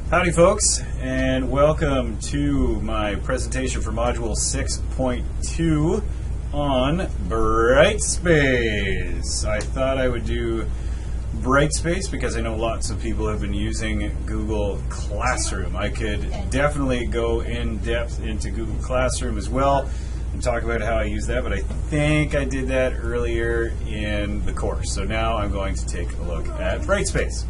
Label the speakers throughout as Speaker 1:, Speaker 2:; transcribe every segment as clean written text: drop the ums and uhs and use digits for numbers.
Speaker 1: Howdy folks, and welcome to my presentation for Module 6.2 on BrightSpace. I thought I would do BrightSpace because I know lots of people have been using Google Classroom. I could definitely go in depth into Google Classroom as well and talk about how I use that, but I think I did that earlier in the course. So now I'm going to take a look at BrightSpace.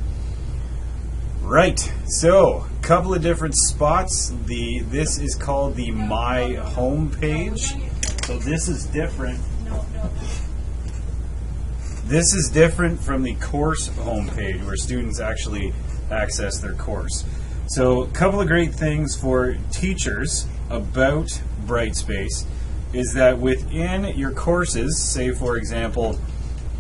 Speaker 1: Right, so a couple of different spots. This is called the My Home page. So this is different. This is different from the course homepage where students actually access their course. So a couple of great things for teachers about BrightSpace is that within your courses, say for example,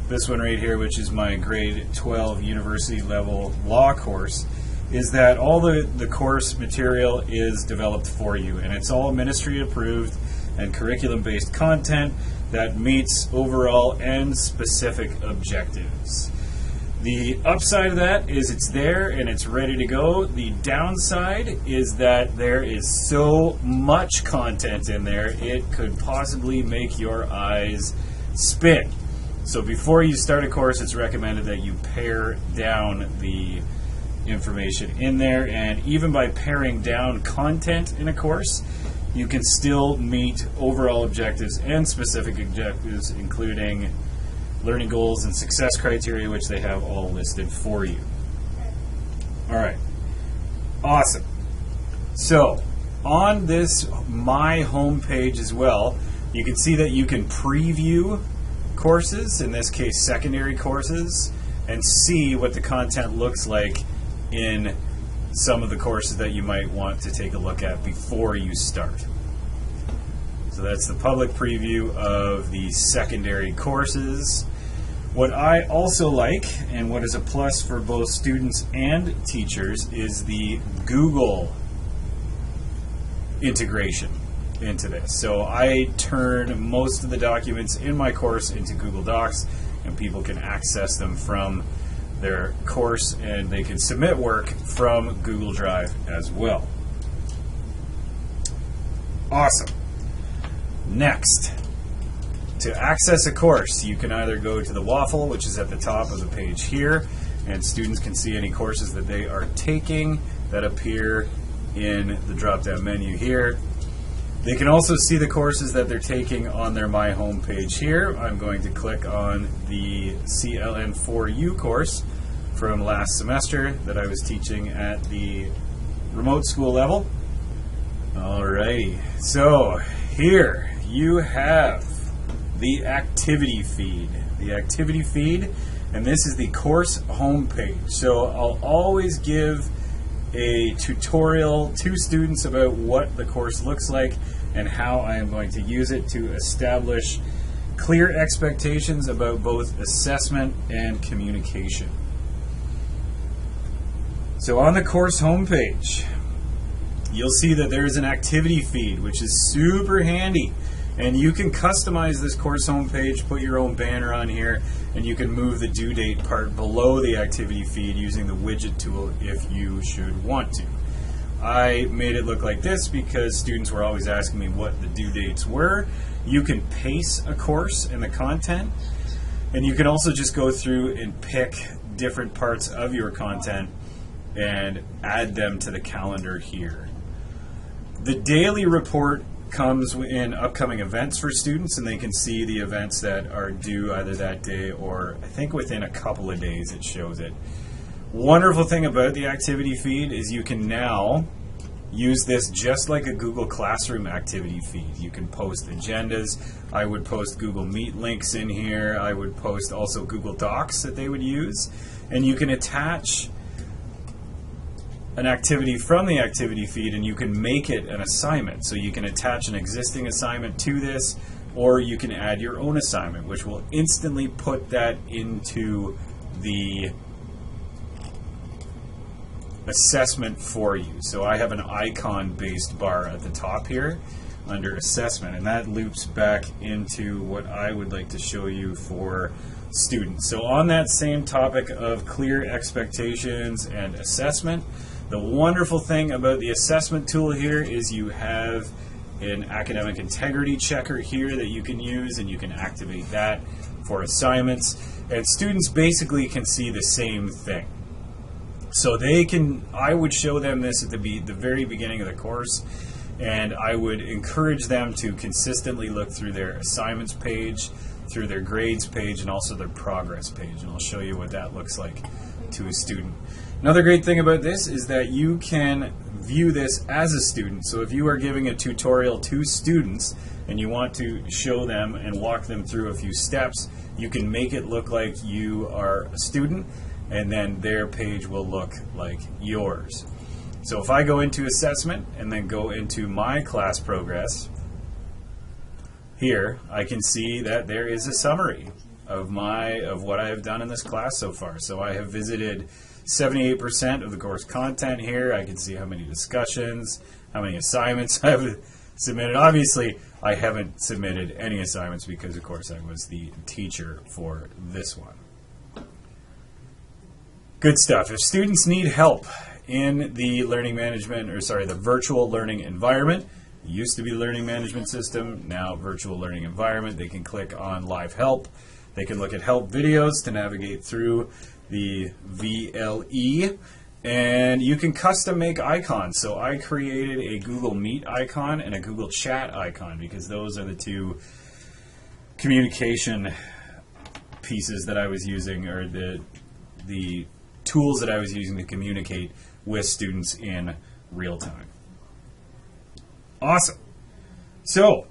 Speaker 1: this one right here, which is my grade 12 university level law course, is that all the course material is developed for you, and it's all ministry approved and curriculum based content that meets overall and specific objectives. The upside of that is it's there and it's ready to go. The downside is that there is so much content in there it could possibly make your eyes spin. So before you start a course, it's recommended that you pare down the information in there, and even by paring down content in a course, you can still meet overall objectives and specific objectives, including learning goals and success criteria, which they have all listed for you. All right, awesome. So on this My Home page as well, you can see that you can preview courses, in this case secondary courses, and see what the content looks like in some of the courses that you might want to take a look at before you start. So that's the public preview of the secondary courses. What I also like, and what is a plus for both students and teachers, is the Google integration into this. So I turn most of the documents in my course into Google Docs, and people can access them from their course, and they can submit work from Google Drive as well. Awesome. Next, to access a course, you can either go to the waffle, which is at the top of the page here, and students can see any courses that they are taking that appear in the drop-down menu here. They can also see the courses that they're taking on their My Home page here. I'm going to click on the CLN4U course from last semester that I was teaching at the remote school level. Alrighty, so here you have the activity feed. The activity feed, and this is the course home page. So I'll always give a tutorial to students about what the course looks like and how I am going to use it to establish clear expectations about both assessment and communication. So on the course homepage, you'll see that there is an activity feed, which is super handy, and you can customize this course homepage, put your own banner on here, and you can move the due date part below the activity feed using the widget tool if you should want to. I made it look like this because students were always asking me what the due dates were. You can pace a course and the content, and you can also just go through and pick different parts of your content and add them to the calendar here. The daily report comes in upcoming events for students, and they can see the events that are due either that day or I think within a couple of days it shows it. Wonderful thing about the activity feed is you can now use this just like a Google Classroom activity feed. You can post agendas. I would post Google Meet links in here. I would post also Google Docs that they would use, and you can attach an activity from the activity feed and you can make it an assignment. So you can attach an existing assignment to this, or you can add your own assignment, which will instantly put that into the assessment for you. So I have an icon based bar at the top here under assessment, and that loops back into what I would like to show you for students. So on that same topic of clear expectations and assessment, The wonderful thing about the assessment tool here is you have an academic integrity checker here that you can use, and you can activate that for assignments, and students basically can see the same thing. So I would show them this at the very beginning of the course, and I would encourage them to consistently look through their assignments page, through their grades page, and also their progress page, and I'll show you what that looks like to a student. Another great thing about this is that you can view this as a student. So if you are giving a tutorial to students and you want to show them and walk them through a few steps, you can make it look like you are a student, and then their page will look like yours. So if I go into assessment and then go into my class progress, here I can see that there is a summary of what I have done in this class so far. So I have visited 78% of the course content here. I can see how many discussions, how many assignments I've submitted. Obviously, I haven't submitted any assignments because, of course, I was the teacher for this one. Good stuff. If students need help in the the virtual learning environment, it used to be the learning management system, now virtual learning environment, they can click on live help. They can look at help videos to navigate through the VLE, and you can custom make icons. So I created a Google Meet icon and a Google Chat icon because those are the two communication pieces that I was using, or the tools that I was using to communicate with students in real time. Awesome. So,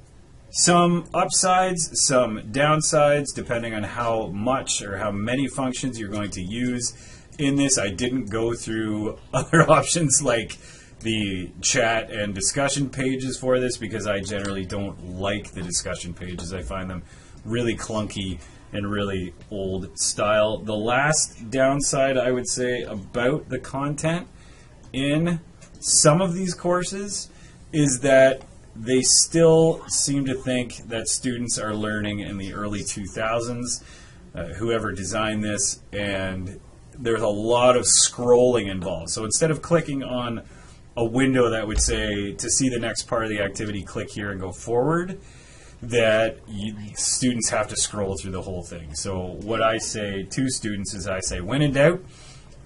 Speaker 1: some upsides, some downsides, depending on how much or how many functions you're going to use in this. I didn't go through other options like the chat and discussion pages for this because I generally don't like the discussion pages. I find them really clunky and really old style. The last downside I would say about the content in some of these courses is that they still seem to think that students are learning in the early 2000s, whoever designed this, and there's a lot of scrolling involved. So instead of clicking on a window that would say, to see the next part of the activity, click here and go forward, that students have to scroll through the whole thing. So what I say to students is I say, when in doubt,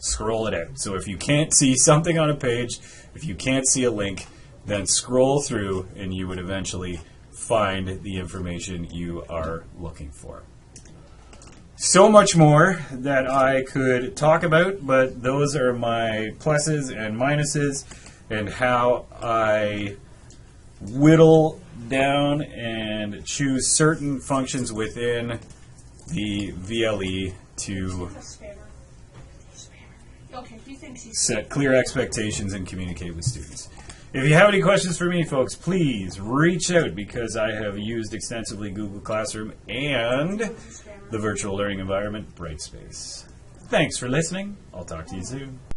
Speaker 1: scroll it out. So if you can't see something on a page, if you can't see a link, then scroll through and you would eventually find the information you are looking for. So much more that I could talk about, but those are my pluses and minuses and how I whittle down and choose certain functions within the VLE to set clear expectations and communicate with students. If you have any questions for me, folks, please reach out because I have used extensively Google Classroom and the virtual learning environment, BrightSpace. Thanks for listening. I'll talk to you soon.